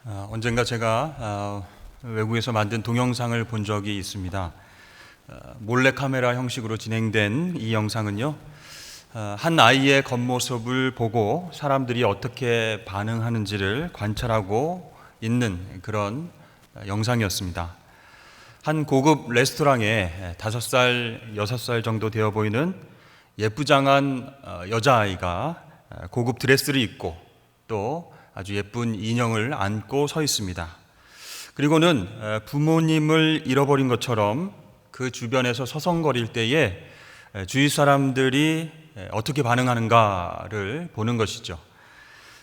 언젠가 제가 외국에서 만든 동영상을 본 적이 있습니다. 몰래카메라 형식으로 진행된 이 영상은요, 한 아이의 겉모습을 보고 사람들이 어떻게 반응하는지를 관찰하고 있는 그런 영상이었습니다. 한 고급 레스토랑에 5살, 6살 정도 되어 보이는 예쁘장한 여자아이가 고급 드레스를 입고 또 아주 예쁜 인형을 안고 서 있습니다. 그리고는 부모님을 잃어버린 것처럼 그 주변에서 서성거릴 때에 주위 사람들이 어떻게 반응하는가를 보는 것이죠.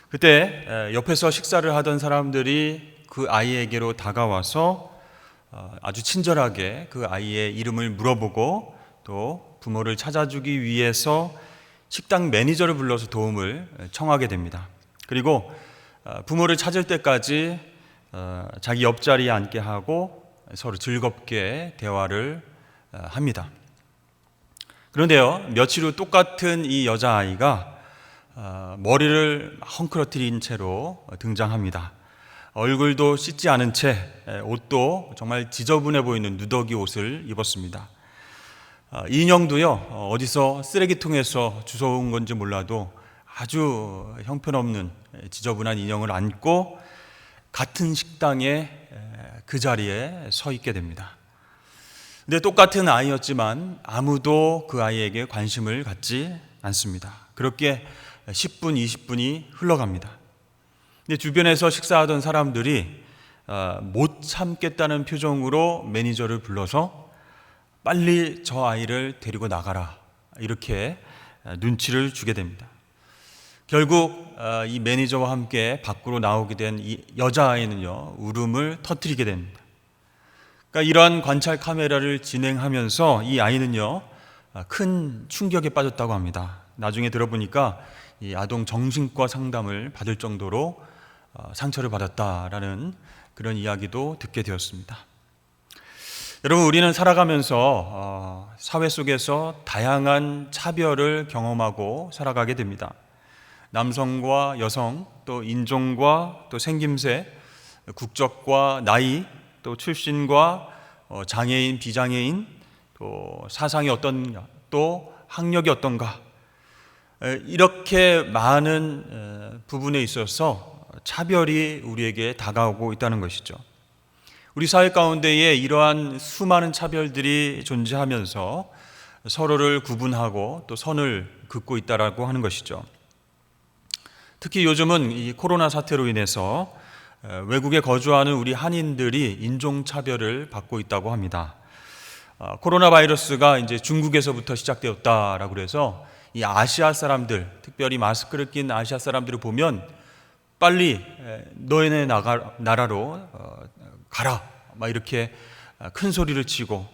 그때 옆에서 식사를 하던 사람들이 그 아이에게로 다가와서 아주 친절하게 그 아이의 이름을 물어보고 또 부모를 찾아주기 위해서 식당 매니저를 불러서 도움을 청하게 됩니다. 그리고 부모를 찾을 때까지 자기 옆자리에 앉게 하고 서로 즐겁게 대화를 합니다. 그런데요, 며칠 후 똑같은 이 여자아이가 머리를 헝클어뜨린 채로 등장합니다. 얼굴도 씻지 않은 채 옷도 정말 지저분해 보이는 누더기 옷을 입었습니다. 인형도요, 어디서 쓰레기통에서 주워온 건지 몰라도 아주 형편없는 지저분한 인형을 안고 같은 식당에 그 자리에 서 있게 됩니다. 근데 똑같은 아이였지만 아무도 그 아이에게 관심을 갖지 않습니다. 그렇게 10분, 20분이 흘러갑니다. 근데 주변에서 식사하던 사람들이 못 참겠다는 표정으로 매니저를 불러서 빨리 저 아이를 데리고 나가라, 이렇게 눈치를 주게 됩니다. 결국 이 매니저와 함께 밖으로 나오게 된 이 여자아이는요, 울음을 터뜨리게 됩니다. 그러니까 이러한 관찰 카메라를 진행하면서 이 아이는요, 큰 충격에 빠졌다고 합니다. 나중에 들어보니까 이 아동 정신과 상담을 받을 정도로 상처를 받았다라는 그런 이야기도 듣게 되었습니다. 여러분, 우리는 살아가면서 사회 속에서 다양한 차별을 경험하고 살아가게 됩니다. 남성과 여성, 또 인종과 또 생김새, 국적과 나이, 또 출신과 장애인, 비장애인, 또 사상이 어떤가, 또 학력이 어떤가, 이렇게 많은 부분에 있어서 차별이 우리에게 다가오고 있다는 것이죠. 우리 사회 가운데에 이러한 수많은 차별들이 존재하면서 서로를 구분하고 또 선을 긋고 있다라고 하는 것이죠. 특히 요즘은 이 코로나 사태로 인해서 외국에 거주하는 우리 한인들이 인종차별을 받고 있다고 합니다. 코로나 바이러스가 이제 중국에서부터 시작되었다라고 그래서 이 아시아 사람들, 특별히 마스크를 낀 아시아 사람들을 보면 빨리 너희네 나라로 가라, 막 이렇게 큰 소리를 치고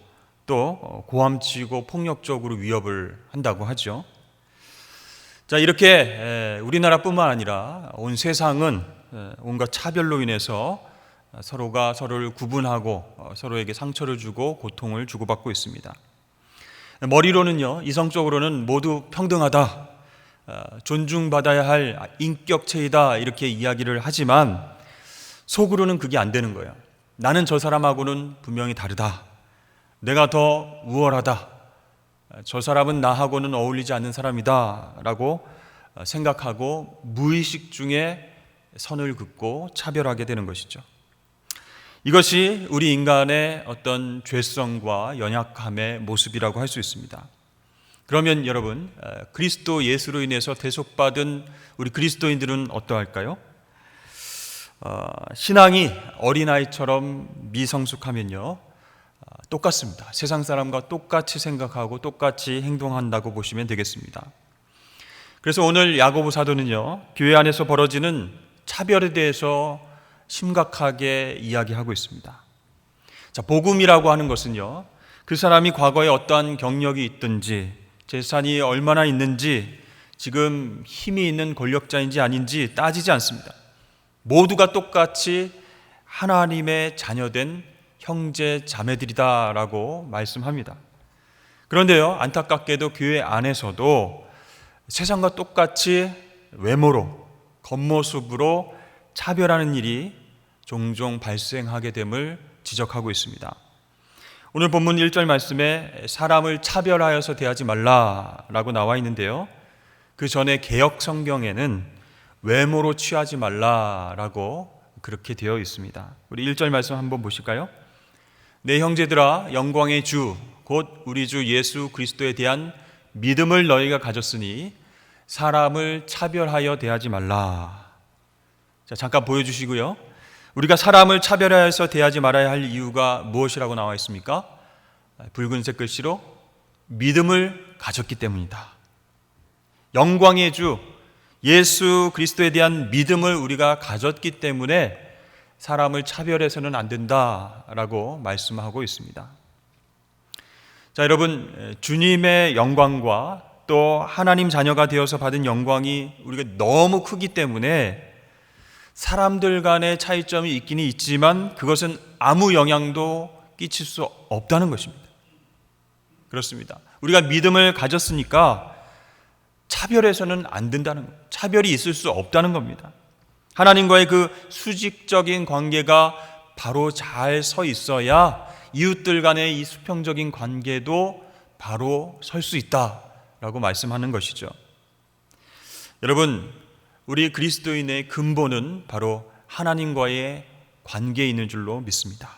또 고함치고 폭력적으로 위협을 한다고 하죠. 자, 이렇게 우리나라뿐만 아니라 온 세상은 온갖 차별로 인해서 서로가 서로를 구분하고 서로에게 상처를 주고 고통을 주고받고 있습니다. 머리로는요, 이성적으로는 모두 평등하다, 존중받아야 할 인격체이다, 이렇게 이야기를 하지만 속으로는 그게 안 되는 거예요. 나는 저 사람하고는 분명히 다르다. 내가 더 우월하다. 저 사람은 나하고는 어울리지 않는 사람이다 라고 생각하고 무의식 중에 선을 긋고 차별하게 되는 것이죠. 이것이 우리 인간의 어떤 죄성과 연약함의 모습이라고 할 수 있습니다. 그러면 여러분, 그리스도 예수로 인해서 대속받은 우리 그리스도인들은 어떠할까요? 신앙이 어린아이처럼 미성숙하면요, 똑같습니다. 세상 사람과 똑같이 생각하고 똑같이 행동한다고 보시면 되겠습니다. 그래서 오늘 야고보 사도는요, 교회 안에서 벌어지는 차별에 대해서 심각하게 이야기하고 있습니다. 자, 복음이라고 하는 것은요, 그 사람이 과거에 어떠한 경력이 있든지, 재산이 얼마나 있는지, 지금 힘이 있는 권력자인지 아닌지 따지지 않습니다. 모두가 똑같이 하나님의 자녀된 형제 자매들이다라고 말씀합니다. 그런데요, 안타깝게도 교회 안에서도 세상과 똑같이 외모로, 겉모습으로 차별하는 일이 종종 발생하게 됨을 지적하고 있습니다. 오늘 본문 1절 말씀에 사람을 차별하여서 대하지 말라라고 나와 있는데요, 그 전에 개역 성경에는 외모로 취하지 말라라고 그렇게 되어 있습니다. 우리 1절 말씀 한번 보실까요? 내 형제들아, 영광의 주 곧 우리 주 예수 그리스도에 대한 믿음을 너희가 가졌으니 사람을 차별하여 대하지 말라. 자, 잠깐 보여주시고요. 우리가 사람을 차별하여서 대하지 말아야 할 이유가 무엇이라고 나와 있습니까? 붉은색 글씨로 믿음을 가졌기 때문이다. 영광의 주 예수 그리스도에 대한 믿음을 우리가 가졌기 때문에 사람을 차별해서는 안 된다라고 말씀하고 있습니다. 자, 여러분, 주님의 영광과 또 하나님 자녀가 되어서 받은 영광이 우리가 너무 크기 때문에 사람들 간의 차이점이 있기는 있지만 그것은 아무 영향도 끼칠 수 없다는 것입니다. 그렇습니다. 우리가 믿음을 가졌으니까 차별해서는 안 된다는 거예요. 차별이 있을 수 없다는 겁니다. 하나님과의 그 수직적인 관계가 바로 잘 서 있어야 이웃들 간의 이 수평적인 관계도 바로 설 수 있다라고 말씀하는 것이죠. 여러분, 우리 그리스도인의 근본은 바로 하나님과의 관계에 있는 줄로 믿습니다.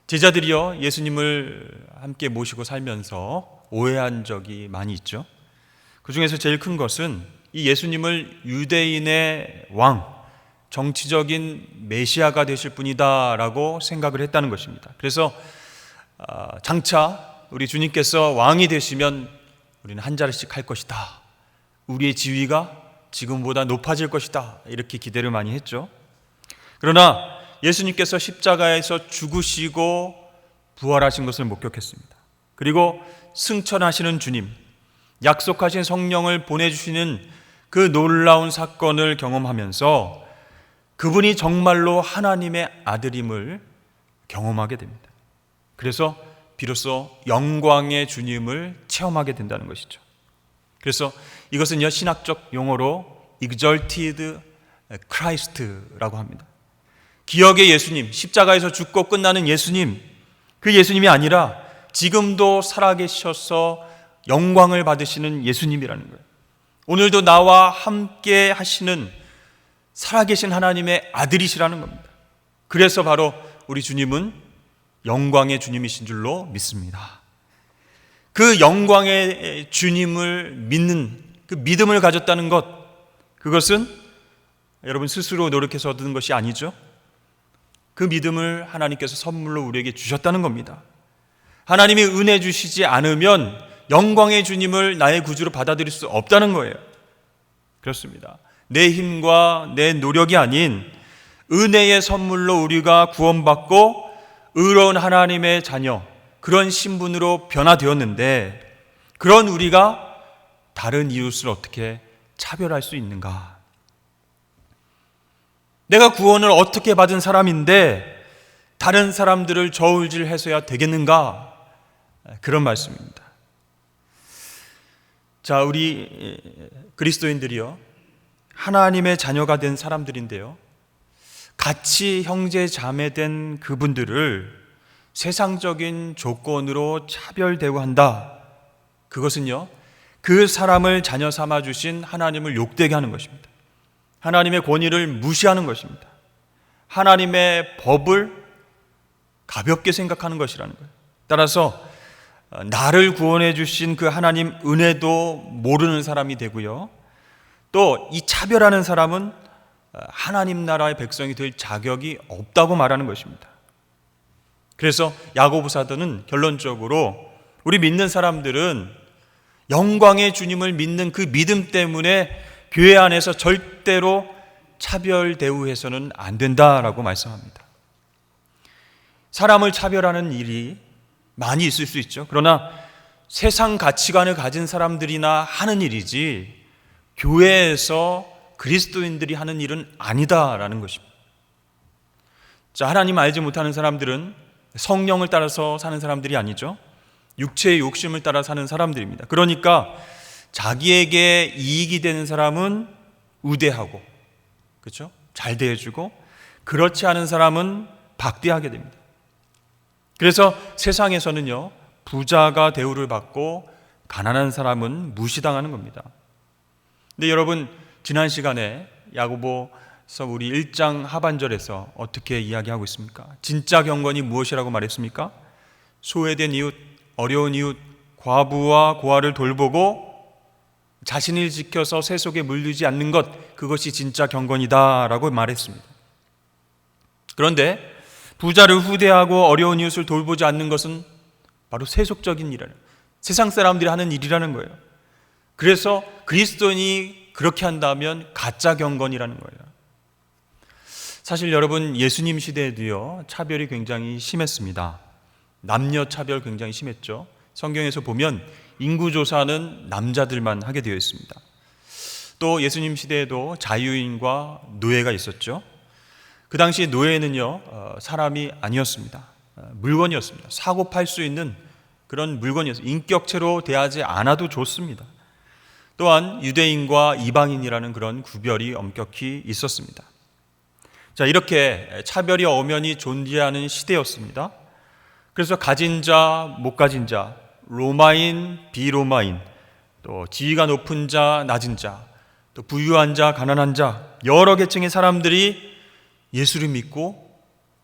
제자들이요, 예수님을 함께 모시고 살면서 오해한 적이 많이 있죠. 그 중에서 제일 큰 것은 이 예수님을 유대인의 왕, 정치적인 메시아가 되실 분이다라고 생각을 했다는 것입니다. 그래서 장차 우리 주님께서 왕이 되시면 우리는 한 자리씩 할 것이다. 우리의 지위가 지금보다 높아질 것이다. 이렇게 기대를 많이 했죠. 그러나 예수님께서 십자가에서 죽으시고 부활하신 것을 목격했습니다. 그리고 승천하시는 주님, 약속하신 성령을 보내주시는 그 놀라운 사건을 경험하면서 그분이 정말로 하나님의 아들임을 경험하게 됩니다. 그래서 비로소 영광의 주님을 체험하게 된다는 것이죠. 그래서 이것은 신학적 용어로 exalted Christ라고 합니다. 기억의 예수님, 십자가에서 죽고 끝나는 예수님, 그 예수님이 아니라 지금도 살아계셔서 영광을 받으시는 예수님이라는 거예요. 오늘도 나와 함께 하시는 살아계신 하나님의 아들이시라는 겁니다. 그래서 바로 우리 주님은 영광의 주님이신 줄로 믿습니다. 그 영광의 주님을 믿는 그 믿음을 가졌다는 것, 그것은 여러분 스스로 노력해서 얻은 것이 아니죠. 그 믿음을 하나님께서 선물로 우리에게 주셨다는 겁니다. 하나님이 은혜 주시지 않으면 영광의 주님을 나의 구주로 받아들일 수 없다는 거예요. 그렇습니다. 내 힘과 내 노력이 아닌 은혜의 선물로 우리가 구원받고 의로운 하나님의 자녀, 그런 신분으로 변화되었는데, 그런 우리가 다른 이웃을 어떻게 차별할 수 있는가? 내가 구원을 어떻게 받은 사람인데 다른 사람들을 저울질해서야 되겠는가? 그런 말씀입니다. 자, 우리 그리스도인들이요, 하나님의 자녀가 된 사람들인데요, 같이 형제 자매 된 그분들을 세상적인 조건으로 차별 대우한다. 그것은요, 그 사람을 자녀 삼아 주신 하나님을 욕되게 하는 것입니다. 하나님의 권위를 무시하는 것입니다. 하나님의 법을 가볍게 생각하는 것이라는 거예요. 따라서 나를 구원해 주신 그 하나님 은혜도 모르는 사람이 되고요, 또 이 차별하는 사람은 하나님 나라의 백성이 될 자격이 없다고 말하는 것입니다. 그래서 야고보 사도는 결론적으로 우리 믿는 사람들은 영광의 주님을 믿는 그 믿음 때문에 교회 안에서 절대로 차별 대우해서는 안 된다라고 말씀합니다. 사람을 차별하는 일이 많이 있을 수 있죠. 그러나 세상 가치관을 가진 사람들이나 하는 일이지 교회에서 그리스도인들이 하는 일은 아니다라는 것입니다. 자, 하나님 알지 못하는 사람들은 성령을 따라서 사는 사람들이 아니죠. 육체의 욕심을 따라 사는 사람들입니다. 그러니까 자기에게 이익이 되는 사람은 우대하고, 그렇죠? 잘 대해주고, 그렇지 않은 사람은 박대하게 됩니다. 그래서 세상에서는요, 부자가 대우를 받고 가난한 사람은 무시당하는 겁니다. 근데 여러분, 지난 시간에 야고보서 우리 1장 하반절에서 어떻게 이야기하고 있습니까? 진짜 경건이 무엇이라고 말했습니까? 소외된 이웃, 어려운 이웃, 과부와 고아를 돌보고 자신을 지켜서 세 속에 물들지 않는 것, 그것이 진짜 경건이다라고 말했습니다. 그런데 부자를 후대하고 어려운 이웃을 돌보지 않는 것은 바로 세속적인 일이라는, 세상 사람들이 하는 일이라는 거예요. 그래서 그리스도인이 그렇게 한다면 가짜 경건이라는 거예요. 사실 여러분, 예수님 시대에도요, 차별이 굉장히 심했습니다. 남녀 차별 굉장히 심했죠. 성경에서 보면 인구조사는 남자들만 하게 되어 있습니다. 또 예수님 시대에도 자유인과 노예가 있었죠. 그 당시 노예는요, 사람이 아니었습니다. 물건이었습니다. 사고 팔 수 있는 그런 물건이었어요. 인격체로 대하지 않아도 좋습니다. 또한 유대인과 이방인이라는 그런 구별이 엄격히 있었습니다. 자, 이렇게 차별이 엄연히 존재하는 시대였습니다. 그래서 가진 자, 못 가진 자, 로마인, 비로마인, 또 지위가 높은 자, 낮은 자, 또 부유한 자, 가난한 자, 여러 계층의 사람들이 예수를 믿고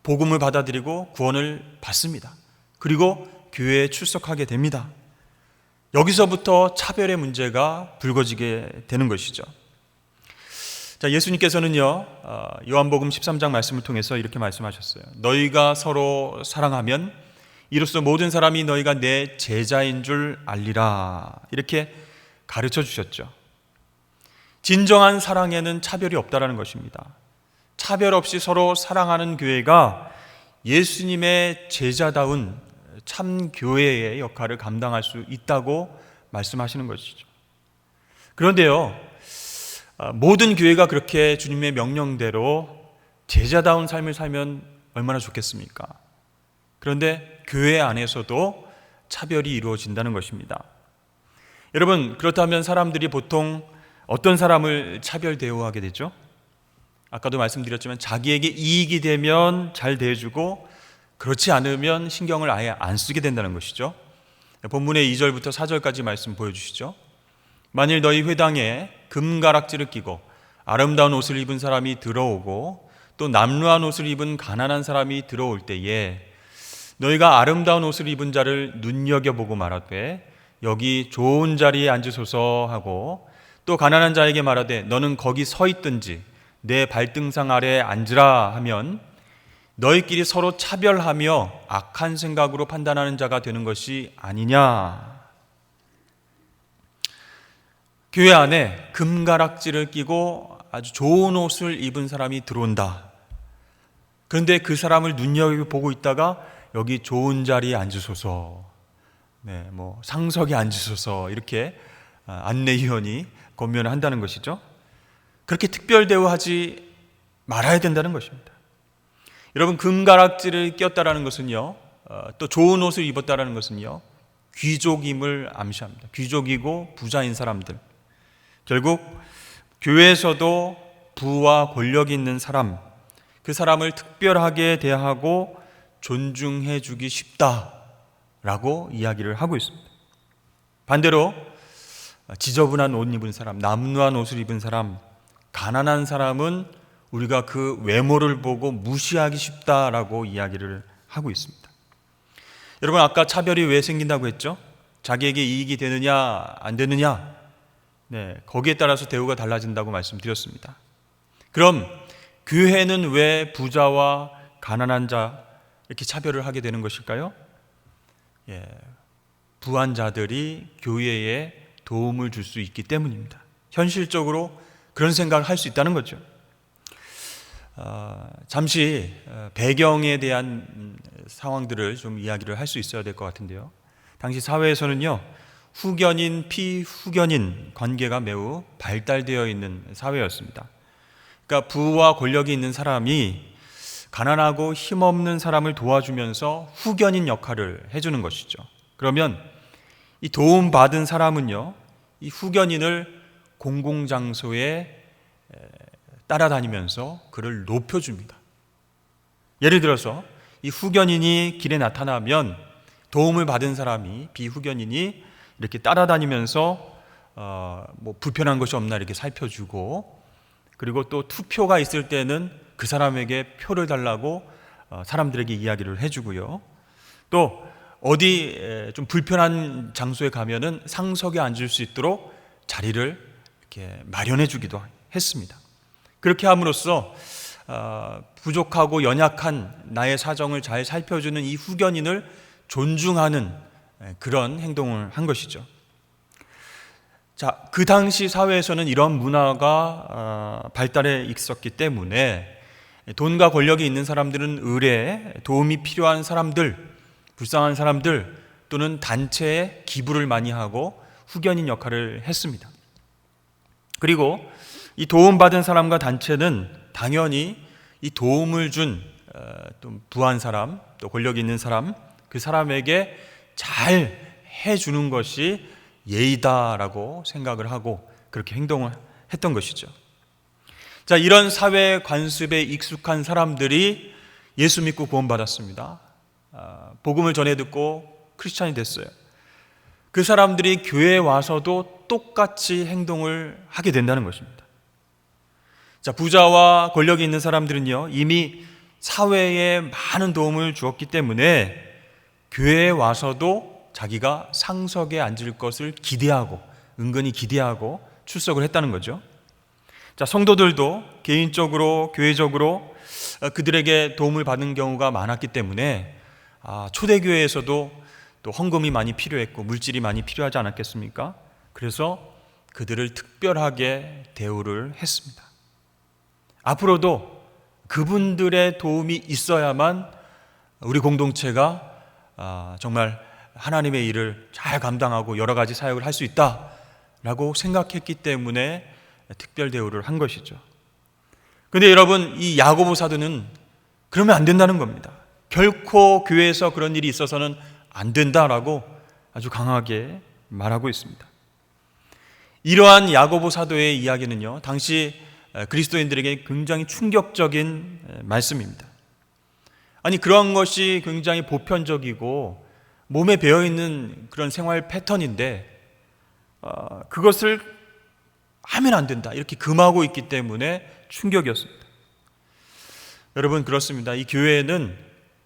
복음을 받아들이고 구원을 받습니다. 그리고 교회에 출석하게 됩니다. 여기서부터 차별의 문제가 불거지게 되는 것이죠. 자, 예수님께서는요, 요한복음 13장 말씀을 통해서 이렇게 말씀하셨어요. 너희가 서로 사랑하면 이로써 모든 사람이 너희가 내 제자인 줄 알리라. 이렇게 가르쳐 주셨죠. 진정한 사랑에는 차별이 없다라는 것입니다. 차별 없이 서로 사랑하는 교회가 예수님의 제자다운 참 교회의 역할을 감당할 수 있다고 말씀하시는 것이죠. 그런데요, 모든 교회가 그렇게 주님의 명령대로 제자다운 삶을 살면 얼마나 좋겠습니까? 그런데 교회 안에서도 차별이 이루어진다는 것입니다. 여러분, 그렇다면 사람들이 보통 어떤 사람을 차별 대우하게 되죠? 아까도 말씀드렸지만 자기에게 이익이 되면 잘 대해주고 그렇지 않으면 신경을 아예 안 쓰게 된다는 것이죠. 본문의 2절부터 4절까지 말씀 보여주시죠. 만일 너희 회당에 금가락지를 끼고 아름다운 옷을 입은 사람이 들어오고 또 남루한 옷을 입은 가난한 사람이 들어올 때에 너희가 아름다운 옷을 입은 자를 눈여겨보고 말하되 여기 좋은 자리에 앉으소서 하고 또 가난한 자에게 말하되 너는 거기 서 있든지 내 발등상 아래에 앉으라 하면 너희끼리 서로 차별하며 악한 생각으로 판단하는 자가 되는 것이 아니냐. 교회 안에 금가락지를 끼고 아주 좋은 옷을 입은 사람이 들어온다. 그런데 그 사람을 눈여겨보고 있다가 여기 좋은 자리에 앉으소서, 상석에 앉으소서 이렇게 안내위원이 권면을 한다는 것이죠. 그렇게 특별 대우하지 말아야 된다는 것입니다. 여러분, 금가락지를 꼈다라는 것은요, 또 좋은 옷을 입었다라는 것은요, 귀족임을 암시합니다. 귀족이고 부자인 사람들. 결국 교회에서도 부와 권력이 있는 사람, 그 사람을 특별하게 대하고 존중해 주기 쉽다라고 이야기를 하고 있습니다. 반대로 지저분한 옷 입은 사람, 남루한 옷을 입은 사람, 가난한 사람은 우리가 그 외모를 보고 무시하기 쉽다라고 이야기를 하고 있습니다. 여러분, 아까 차별이 왜 생긴다고 했죠? 자기에게 이익이 되느냐 안 되느냐, 거기에 따라서 대우가 달라진다고 말씀드렸습니다. 그럼 교회는 왜 부자와 가난한 자 이렇게 차별을 하게 되는 것일까요? 부한 자들이 교회에 도움을 줄 수 있기 때문입니다. 현실적으로 그런 생각을 할 수 있다는 거죠. 잠시 배경에 대한 상황들을 좀 이야기를 할 수 있어야 될 것 같은데요. 당시 사회에서는요, 후견인, 피후견인 관계가 매우 발달되어 있는 사회였습니다. 그러니까 부와 권력이 있는 사람이 가난하고 힘없는 사람을 도와주면서 후견인 역할을 해주는 것이죠. 그러면 이 도움받은 사람은요, 이 후견인을 공공장소에 따라다니면서 그를 높여줍니다. 예를 들어서 이 후견인이 길에 나타나면 도움을 받은 사람이 비후견인이 이렇게 따라다니면서 뭐 불편한 것이 없나 이렇게 살펴주고, 그리고 또 투표가 있을 때는 그 사람에게 표를 달라고 사람들에게 이야기를 해주고요. 또 어디 좀 불편한 장소에 가면은 상석에 앉을 수 있도록 자리를 이렇게 마련해 주기도 했습니다. 그렇게 함으로써 부족하고 연약한 나의 사정을 잘 살펴주는 이 후견인을 존중하는 그런 행동을 한 것이죠. 자, 그 당시 사회에서는 이런 문화가 발달해 있었기 때문에 돈과 권력이 있는 사람들은 의뢰, 도움이 필요한 사람들, 불쌍한 사람들 또는 단체에 기부를 많이 하고 후견인 역할을 했습니다. 그리고 이 도움받은 사람과 단체는 당연히 이 도움을 준 또 부한 사람, 또 권력이 있는 사람, 그 사람에게 잘 해주는 것이 예의다라고 생각을 하고 그렇게 행동을 했던 것이죠. 자, 이런 사회 관습에 익숙한 사람들이 예수 믿고 구원받았습니다. 복음을 전해 듣고 크리스찬이 됐어요. 그 사람들이 교회에 와서도 똑같이 행동을 하게 된다는 것입니다. 자, 부자와 권력이 있는 사람들은요, 이미 사회에 많은 도움을 주었기 때문에 교회에 와서도 자기가 상석에 앉을 것을 기대하고, 은근히 기대하고 출석을 했다는 거죠. 자, 성도들도 개인적으로, 교회적으로 그들에게 도움을 받는 경우가 많았기 때문에 초대교회에서도 또 헌금이 많이 필요했고 물질이 많이 필요하지 않았겠습니까? 그래서 그들을 특별하게 대우를 했습니다. 앞으로도 그분들의 도움이 있어야만 우리 공동체가 정말 하나님의 일을 잘 감당하고 여러 가지 사역을 할 수 있다라고 생각했기 때문에 특별 대우를 한 것이죠. 그런데 여러분, 이 야고보 사도는 그러면 안 된다는 겁니다. 결코 교회에서 그런 일이 있어서는 안 된다라고 아주 강하게 말하고 있습니다. 이러한 야고보 사도의 이야기는요, 당시 그리스도인들에게 굉장히 충격적인 말씀입니다. 아니, 그런 것이 굉장히 보편적이고 몸에 배어있는 그런 생활 패턴인데 그것을 하면 안 된다 이렇게 금하고 있기 때문에 충격이었습니다. 여러분, 그렇습니다. 이 교회는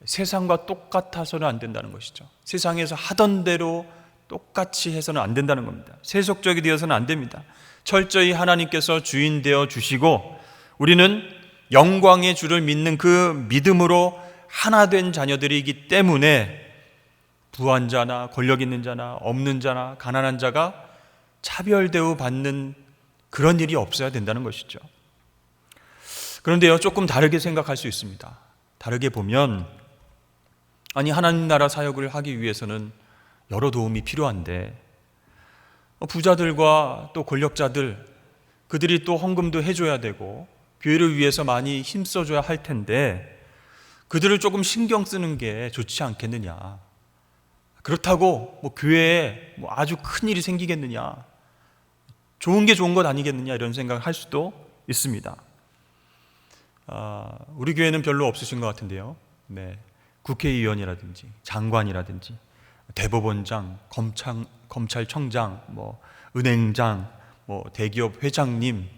세상과 똑같아서는 안 된다는 것이죠. 세상에서 하던 대로 똑같이 해서는 안 된다는 겁니다. 세속적이 되어서는 안 됩니다. 철저히 하나님께서 주인 되어 주시고 우리는 영광의 주를 믿는 그 믿음으로 하나 된 자녀들이기 때문에 부한 자나 권력 있는 자나 없는 자나 가난한 자가 차별 대우 받는 그런 일이 없어야 된다는 것이죠. 그런데요, 조금 다르게 생각할 수 있습니다. 다르게 보면, 아니, 하나님 나라 사역을 하기 위해서는 여러 도움이 필요한데 부자들과 또 권력자들, 그들이 또 헌금도 해줘야 되고 교회를 위해서 많이 힘써줘야 할 텐데 그들을 조금 신경 쓰는 게 좋지 않겠느냐. 그렇다고 교회에 아주 큰 일이 생기겠느냐, 좋은 게 좋은 것 아니겠느냐, 이런 생각을 할 수도 있습니다. 우리 교회는 별로 없으신 것 같은데요. 네, 국회의원이라든지 장관이라든지 대법원장, 검찰청장, 은행장, 대기업 회장님,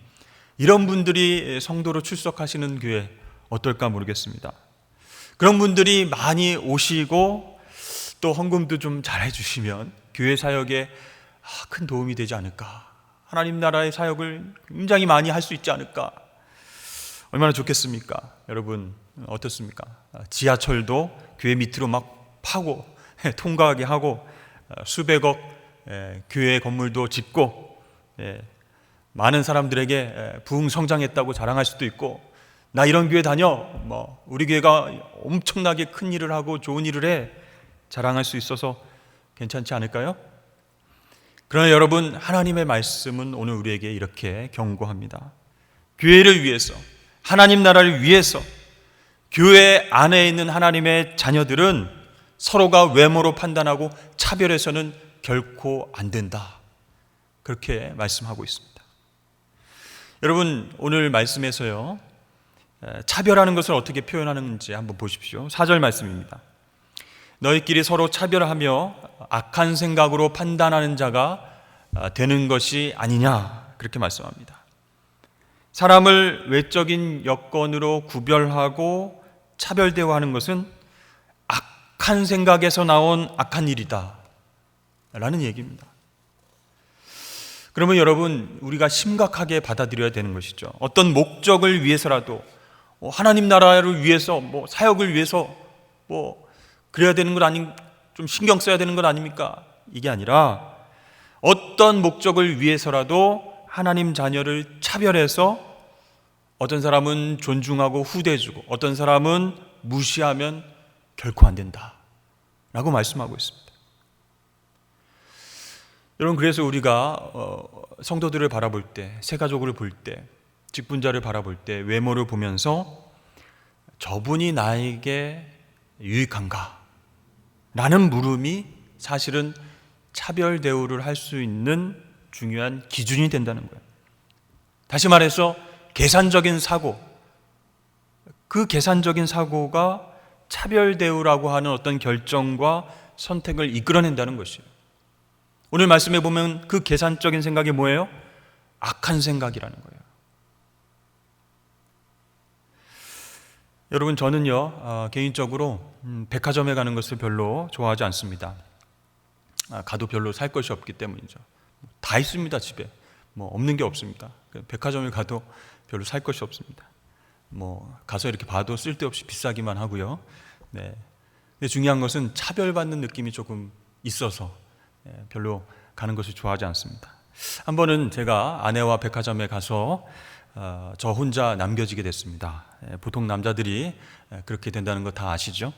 이런 분들이 성도로 출석하시는 교회 어떨까 모르겠습니다. 그런 분들이 많이 오시고 또 헌금도 좀 잘해 주시면 교회 사역에 큰 도움이 되지 않을까, 하나님 나라의 사역을 굉장히 많이 할 수 있지 않을까, 얼마나 좋겠습니까? 여러분 어떻습니까? 지하철도 교회 밑으로 막 파고 통과하게 하고 수백억 교회 건물도 짓고 많은 사람들에게 부흥 성장했다고 자랑할 수도 있고, 나 이런 교회 다녀, 우리 교회가 엄청나게 큰 일을 하고 좋은 일을 해, 자랑할 수 있어서 괜찮지 않을까요? 그러나 여러분, 하나님의 말씀은 오늘 우리에게 이렇게 경고합니다. 교회를 위해서, 하나님 나라를 위해서 교회 안에 있는 하나님의 자녀들은 서로가 외모로 판단하고 차별해서는 결코 안 된다, 그렇게 말씀하고 있습니다. 여러분, 오늘 말씀에서요, 차별하는 것을 어떻게 표현하는지 한번 보십시오. 4절 말씀입니다. 너희끼리 서로 차별하며 악한 생각으로 판단하는 자가 되는 것이 아니냐, 그렇게 말씀합니다. 사람을 외적인 여건으로 구별하고 차별 대우하는 것은 악한 생각에서 나온 악한 일이다 라는 얘기입니다. 그러면 여러분, 우리가 심각하게 받아들여야 되는 것이죠. 어떤 목적을 위해서라도, 하나님 나라를 위해서, 사역을 위해서 그래야 되는 것 좀 신경 써야 되는 것 아닙니까? 이게 아니라 어떤 목적을 위해서라도 하나님 자녀를 차별해서 어떤 사람은 존중하고 후대해주고 어떤 사람은 무시하면 결코 안 된다 라고 말씀하고 있습니다. 여러분, 그래서 우리가 성도들을 바라볼 때, 새가족을 볼 때, 직분자를 바라볼 때 외모를 보면서 저분이 나에게 유익한가? 라는 물음이 사실은 차별 대우를 할 수 있는 중요한 기준이 된다는 거예요. 다시 말해서 계산적인 사고, 그 계산적인 사고가 차별 대우라고 하는 어떤 결정과 선택을 이끌어낸다는 것이에요. 오늘 말씀에 보면 그 계산적인 생각이 뭐예요? 악한 생각이라는 거예요. 여러분, 저는요 개인적으로 백화점에 가는 것을 별로 좋아하지 않습니다. 가도 별로 살 것이 없기 때문이죠. 다 있습니다. 집에 없는 게 없습니다. 백화점에 가도 별로 살 것이 없습니다. 가서 이렇게 봐도 쓸데없이 비싸기만 하고요. 네. 근데 중요한 것은 차별받는 느낌이 조금 있어서 별로 가는 것을 좋아하지 않습니다. 한 번은 제가 아내와 백화점에 가서 저 혼자 남겨지게 됐습니다. 보통 남자들이 그렇게 된다는 거 다 아시죠?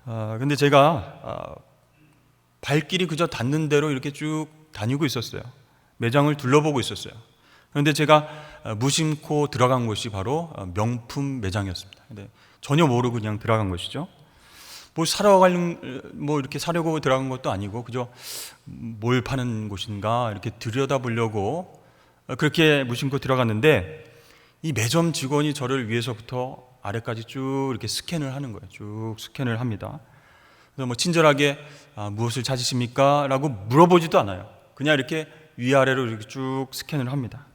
근데 제가 발길이 그저 닿는 대로 이렇게 쭉 다니고 있었어요. 매장을 둘러보고 있었어요. 그런데 제가 무심코 들어간 곳이 바로 명품 매장이었습니다. 근데 전혀 모르고 그냥 들어간 것이죠. 이렇게 사려고 들어간 것도 아니고 그저 뭘 파는 곳인가 이렇게 들여다보려고 그렇게 무심코 들어갔는데 이 매점 직원이 저를 위에서부터 아래까지 쭉 이렇게 스캔을 하는 거예요. 쭉 스캔을 합니다. 그래서 친절하게 무엇을 찾으십니까? 라고 물어보지도 않아요. 그냥 이렇게 위아래로 이렇게 쭉 스캔을 합니다.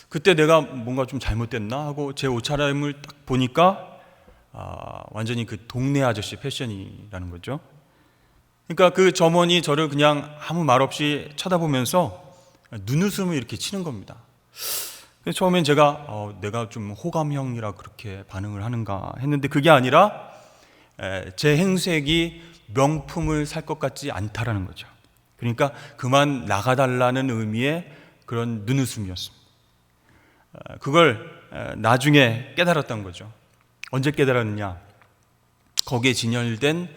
그때 내가 뭔가 좀 잘못됐나 하고 제 옷차림을 딱 보니까 완전히 그 동네 아저씨 패션이라는 거죠. 그러니까 그 점원이 저를 그냥 아무 말 없이 쳐다보면서 눈웃음을 이렇게 치는 겁니다. 그래서 처음엔 제가 내가 좀 호감형이라 그렇게 반응을 하는가 했는데 그게 아니라 제 행색이 명품을 살 것 같지 않다라는 거죠. 그러니까 그만 나가달라는 의미의 그런 눈웃음이었습니다. 그걸 나중에 깨달았던 거죠. 언제 깨달았느냐? 거기에 진열된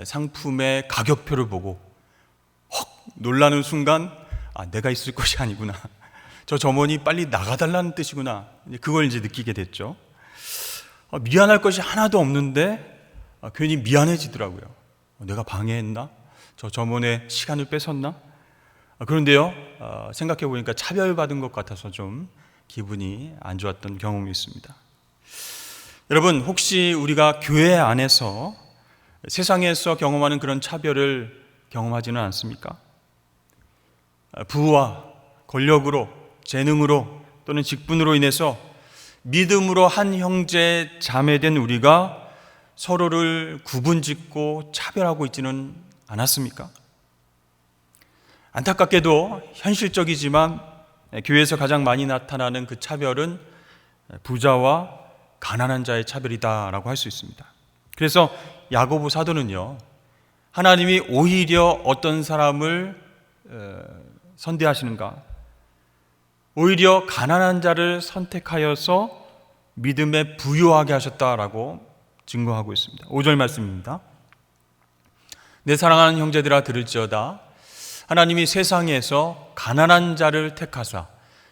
상품의 가격표를 보고 헉 놀라는 순간 내가 있을 것이 아니구나. 저 점원이 빨리 나가달라는 뜻이구나. 그걸 이제 느끼게 됐죠. 미안할 것이 하나도 없는데 괜히 미안해지더라고요. 내가 방해했나? 저 점원의 시간을 뺏었나? 그런데요, 생각해 보니까 차별받은 것 같아서 좀 기분이 안 좋았던 경험이 있습니다. 여러분, 혹시 우리가 교회 안에서 세상에서 경험하는 그런 차별을 경험하지는 않습니까? 부와 권력으로, 재능으로 또는 직분으로 인해서 믿음으로 한 형제 자매된 우리가 서로를 구분짓고 차별하고 있지는 않았습니까? 안타깝게도 현실적이지만 교회에서 가장 많이 나타나는 그 차별은 부자와 가난한 자의 차별이다라고 할 수 있습니다. 그래서 야고보 사도는요, 하나님이 오히려 어떤 사람을 선대하시는가? 오히려 가난한 자를 선택하여서 믿음에 부요하게 하셨다라고 증거하고 있습니다. 5절 말씀입니다. 내 사랑하는 형제들아 들을지어다. 하나님이 세상에서 가난한 자를 택하사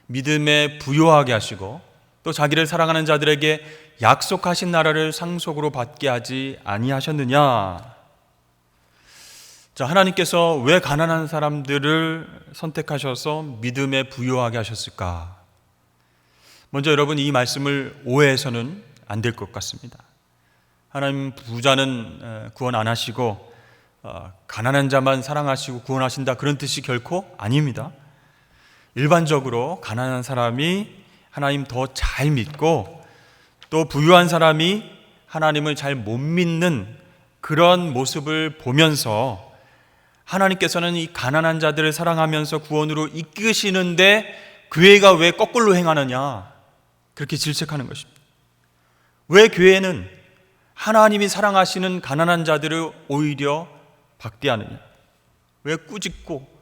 믿음에 부요하게 하시고 또 자기를 사랑하는 자들에게 약속하신 나라를 상속으로 받게 하지 아니하셨느냐? 자, 하나님께서 왜 가난한 사람들을 선택하셔서 믿음에 부요하게 하셨을까? 먼저 여러분, 이 말씀을 오해해서는 안 될 것 같습니다. 하나님 부자는 구원 안 하시고 가난한 자만 사랑하시고 구원하신다, 그런 뜻이 결코 아닙니다. 일반적으로 가난한 사람이 하나님 더 잘 믿고 또 부유한 사람이 하나님을 잘 못 믿는 그런 모습을 보면서 하나님께서는 이 가난한 자들을 사랑하면서 구원으로 이끄시는데 교회가 왜 거꾸로 행하느냐, 그렇게 질책하는 것입니다. 왜 교회는 하나님이 사랑하시는 가난한 자들을 오히려 박대하느냐, 왜 꾸짖고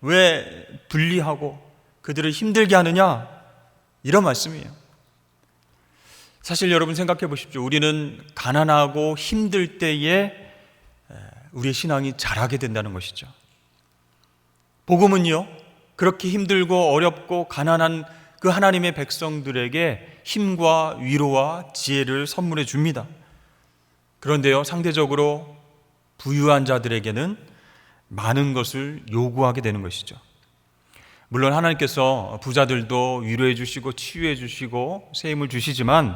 왜 분리하고 그들을 힘들게 하느냐, 이런 말씀이에요. 사실 여러분 생각해 보십시오. 우리는 가난하고 힘들 때에 우리의 신앙이 자라게 된다는 것이죠. 복음은요, 그렇게 힘들고 어렵고 가난한 그 하나님의 백성들에게 힘과 위로와 지혜를 선물해 줍니다. 그런데요, 상대적으로 부유한 자들에게는 많은 것을 요구하게 되는 것이죠. 물론 하나님께서 부자들도 위로해 주시고 치유해 주시고 새 힘을 주시지만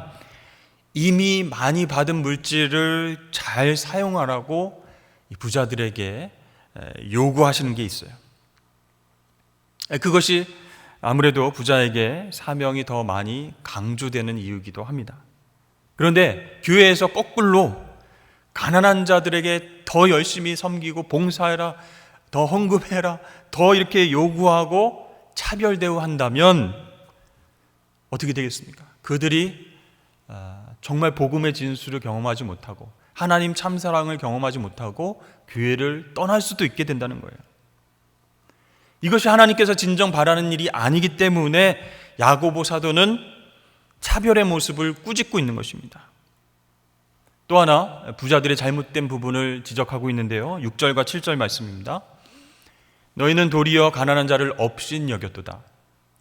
이미 많이 받은 물질을 잘 사용하라고 이 부자들에게 요구하시는 게 있어요. 그것이 아무래도 부자에게 사명이 더 많이 강조되는 이유이기도 합니다. 그런데 교회에서 거꾸로 가난한 자들에게 더 열심히 섬기고 봉사해라, 더 헌금해라, 더 이렇게 요구하고 차별 대우한다면 어떻게 되겠습니까? 그들이 정말 복음의 진수를 경험하지 못하고 하나님 참사랑을 경험하지 못하고 교회를 떠날 수도 있게 된다는 거예요. 이것이 하나님께서 진정 바라는 일이 아니기 때문에 야고보 사도는 차별의 모습을 꾸짖고 있는 것입니다. 또 하나 부자들의 잘못된 부분을 지적하고 있는데요, 6절과 7절 말씀입니다. 너희는 도리어 가난한 자를 업신 여겼도다.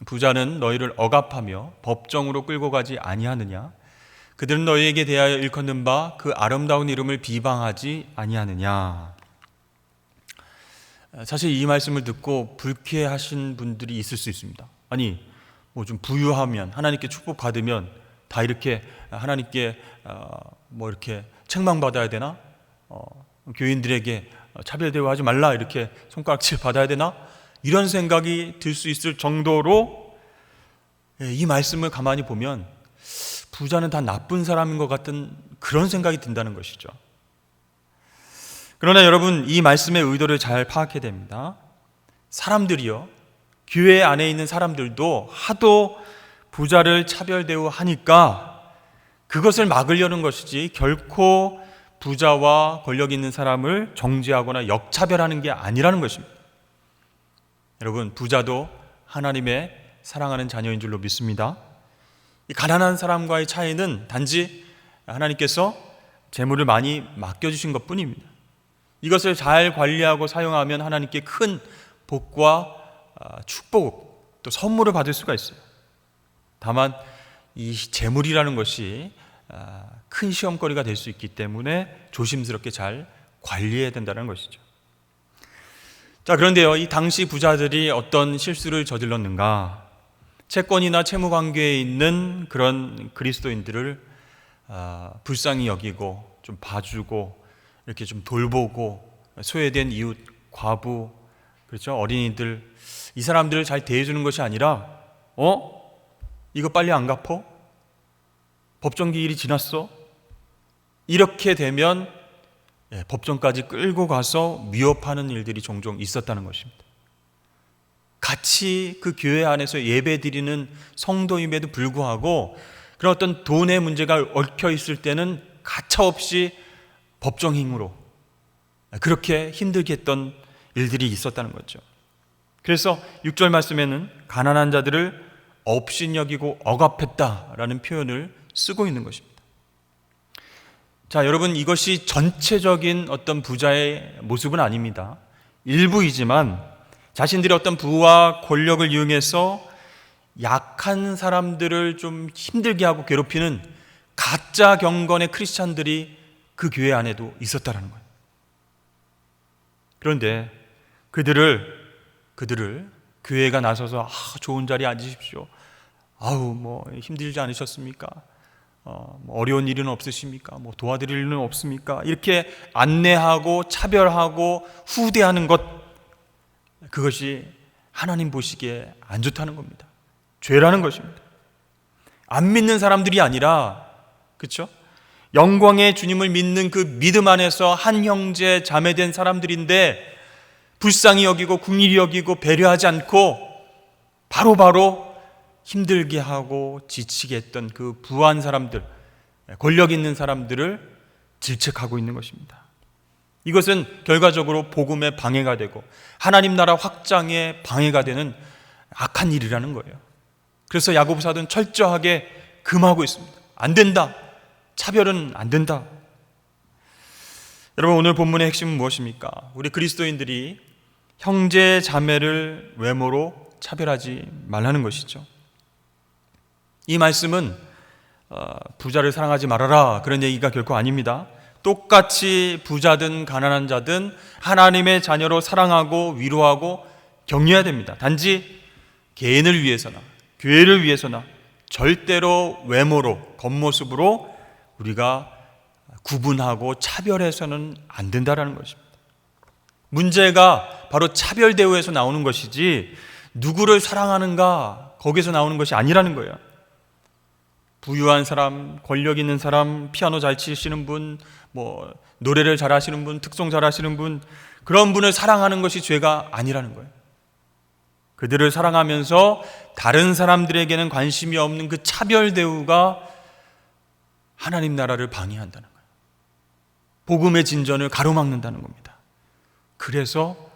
부자는 너희를 억압하며 법정으로 끌고 가지 아니하느냐. 그들은 너희에게 대하여 일컫는 바 그 아름다운 이름을 비방하지 아니하느냐. 사실 이 말씀을 듣고 불쾌하신 분들이 있을 수 있습니다. 아니, 뭐 좀 부유하면, 하나님께 축복받으면 다 이렇게 하나님께 이렇게 책망받아야 되나? 교인들에게 차별 대우하지 말라, 이렇게 손가락질 받아야 되나? 이런 생각이 들 수 있을 정도로 이 말씀을 가만히 보면 부자는 다 나쁜 사람인 것 같은 그런 생각이 든다는 것이죠. 그러나 여러분, 이 말씀의 의도를 잘 파악해야 됩니다. 사람들이요, 교회 안에 있는 사람들도 하도 부자를 차별 대우하니까 그것을 막으려는 것이지 결코 부자와 권력 있는 사람을 정죄하거나 역차별하는 게 아니라는 것입니다. 여러분, 부자도 하나님의 사랑하는 자녀인 줄로 믿습니다. 이 가난한 사람과의 차이는 단지 하나님께서 재물을 많이 맡겨주신 것 뿐입니다. 이것을 잘 관리하고 사용하면 하나님께 큰 복과 축복, 또 선물을 받을 수가 있어요. 다만 이 재물이라는 것이 큰 시험거리가 될 수 있기 때문에 조심스럽게 잘 관리해야 된다는 것이죠. 자, 그런데요, 이 당시 부자들이 어떤 실수를 저질렀는가? 채권이나 채무 관계에 있는 그런 그리스도인들을 불쌍히 여기고 좀 봐주고 이렇게 좀 돌보고, 소외된 이웃, 과부, 그렇죠, 어린이들, 이 사람들을 잘 대해주는 것이 아니라 이거 빨리 안 갚어? 법정 기일이 지났어? 이렇게 되면 법정까지 끌고 가서 위협하는 일들이 종종 있었다는 것입니다. 같이 그 교회 안에서 예배드리는 성도임에도 불구하고 그런 어떤 돈의 문제가 얽혀 있을 때는 가차없이 법정행위로 그렇게 힘들게 했던 일들이 있었다는 거죠. 그래서 6절 말씀에는 가난한 자들을 업신여기고 억압했다라는 표현을 쓰고 있는 것입니다. 자, 여러분, 이것이 전체적인 어떤 부자의 모습은 아닙니다. 일부이지만 자신들의 어떤 부와 권력을 이용해서 약한 사람들을 좀 힘들게 하고 괴롭히는 가짜 경건의 크리스찬들이 그 교회 안에도 있었다는 거예요. 그런데 그들을 교회가 나서서 좋은 자리에 앉으십시오, 아우 뭐 힘들지 않으셨습니까? 뭐 어려운 일은 없으십니까? 뭐 도와드릴 일은 없습니까? 이렇게 안내하고 차별하고 후대하는 것, 그것이 하나님 보시기에 안 좋다는 겁니다. 죄라는 것입니다. 안 믿는 사람들이 아니라, 그렇죠? 영광의 주님을 믿는 그 믿음 안에서 한 형제 자매된 사람들인데 불쌍히 여기고 긍휼히 여기고 배려하지 않고 바로바로 힘들게 하고 지치게 했던 그 부한 사람들, 권력 있는 사람들을 질책하고 있는 것입니다. 이것은 결과적으로 복음에 방해가 되고 하나님 나라 확장에 방해가 되는 악한 일이라는 거예요. 그래서 야고보 사도는 철저하게 금하고 있습니다. 안 된다. 차별은 안 된다. 여러분, 오늘 본문의 핵심은 무엇입니까? 우리 그리스도인들이 형제 자매를 외모로 차별하지 말라는 것이죠. 이 말씀은 부자를 사랑하지 말아라 그런 얘기가 결코 아닙니다. 똑같이 부자든 가난한 자든 하나님의 자녀로 사랑하고 위로하고 격려해야 됩니다. 단지 개인을 위해서나 교회를 위해서나 절대로 외모로, 겉모습으로 우리가 구분하고 차별해서는 안 된다는 것입니다. 문제가 바로 차별 대우에서 나오는 것이지 누구를 사랑하는가 거기서 나오는 것이 아니라는 거예요. 부유한 사람, 권력 있는 사람, 피아노 잘 치시는 분, 뭐 노래를 잘하시는 분, 특송 잘하시는 분, 그런 분을 사랑하는 것이 죄가 아니라는 거예요. 그들을 사랑하면서 다른 사람들에게는 관심이 없는 그 차별 대우가 하나님 나라를 방해한다는 거예요. 복음의 진전을 가로막는다는 겁니다. 그래서